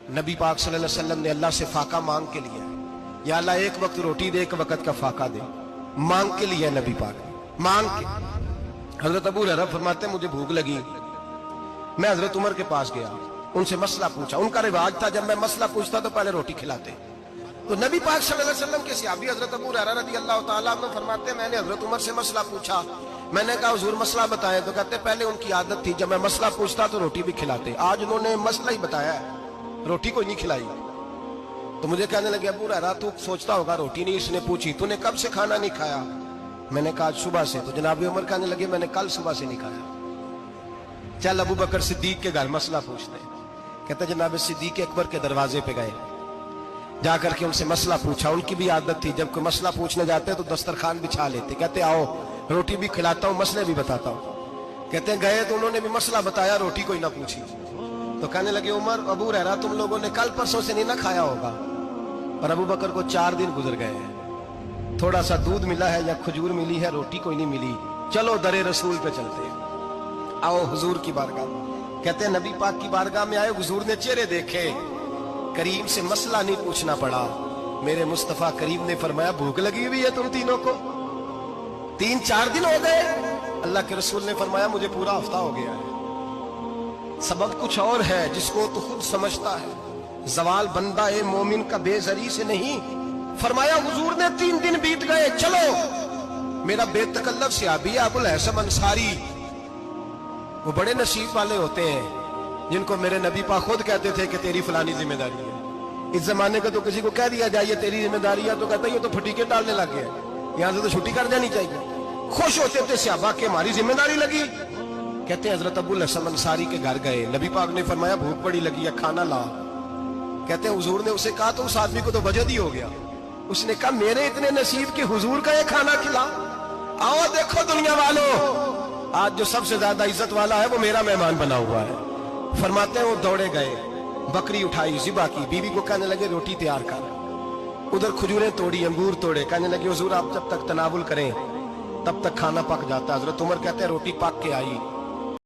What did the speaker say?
नबी पाक सल्लल्लाहु अलैहि वसल्लम ने अल्लाह से फाका मांग के लिया, या अल्लाह एक वक्त रोटी दे, एक वक्त का फाका दे, मांग के लिया नबी पाक मांग के। हजरत अबू हुरैरा फरमाते मुझे भूख लगी, मैं हजरत उमर के पास गया, उनसे मसला पूछा। उनका रिवाज था जब मैं मसला पूछता तो पहले रोटी खिलाते। तो नबी पाक सल्लल्लाहु अलैहि वसल्लम के सहाबी हजरत अबू हुरैरा रज़ी अल्लाह ताला अन्हु फरमाते मैंने हजरत उमर से मसला पूछा। मैंने कहा हुजूर मसला बताएं, तो कहते पहले उनकी आदत थी जब मैं मसला पूछता तो रोटी भी खिलाते, आज उन्होंने मसला ही बताया है, रोटी कोई नहीं खिलाई। तो मुझे कहने लगे अबू हुरैरा तू सोचता होगा रोटी नहीं इसने पूछी, तूने कब से खाना नहीं खाया? मैंने कहा सुबह से। तो जनाब उमर कहने लगे मैंने कल सुबह से नहीं खाया। चल अबू बकर सिद्दीक के घर मसला पूछते। कहते जनाब सिद्दीक अकबर के दरवाजे पे गए, जाकर के उनसे मसला पूछा। उनकी भी आदत थी जब कोई मसला पूछने जाते तो दस्तरखान बिछा लेते, कहते आओ रोटी भी खिलाता हूँ मसले भी बताता हूँ। कहते गए तो उन्होंने भी मसला बताया, रोटी कोई ना पूछी। तो कहने लगे उमर अबू हुरैरा तुम लोगों ने कल परसों से नहीं ना खाया होगा। और अबू बकर को 4 दिन गुजर गए हैं, थोड़ा सा दूध मिला है या खजूर मिली है, रोटी कोई नहीं मिली। चलो दरे रसूल पे चलते हैं, आओ हुजूर की बारगाह। कहते हैं नबी पाक की बारगाह में आए, हुजूर ने चेहरे देखे, करीम से मसला नहीं पूछना पड़ा। मेरे मुस्तफा करीम ने फरमाया भूख लगी हुई है तुम तीनों को, 3-4 दिन हो गए। अल्लाह के रसूल ने फरमाया मुझे पूरा हफ्ता हो गया है। सबब कुछ और है जिसको तो खुद समझता है, जवाल बंदा ए मोमिन का बेजरी से नहीं। फरमाया हुजूर ने 3 दिन बीत गए, चलो। मेरा बेतकल्लफ सहाबी अबुल हसन अंसारी, वो बड़े नसीब वाले होते हैं जिनको मेरे नबी पाक खुद कहते थे कि तेरी फलानी जिम्मेदारी है। इस जमाने का तो किसी को कह दिया जाए तेरी जिम्मेदारी है तो कहता है ये तो फटीके डालने लग गए, यहां से तो छुट्टी कर जानी चाहिए। खुश होते थे सहाबा के हमारी जिम्मेदारी लगी। कहते हैं हजरत अबुल हसन अंसारी के घर गए, नबी पाक ने फरमाया भूख बड़ी लगी है खाना ला। कहते हैं हुजूर ने उसे कहा तो उस आदमी को तो वजद ही हो गया। उसने कहा मेरे इतने नसीब कि हुजूर का ये खाना खिला। आओ देखो दुनिया वालों, आज जो सबसे ज्यादा इज्जत वाला है वो मेरा मेहमान बना हुआ है। फरमाते हैं वो दौड़े गए, बकरी उठाई, ज़िबा की, बीवी को कहने लगे रोटी तैयार कर। उधर खजूरें तोड़ी, अंगूर तोड़े, कहने लगे हुजूर आप जब तक तनावुल करें तब तक खाना पक जाता है। हजरत उमर कहते हैं रोटी पक के आई,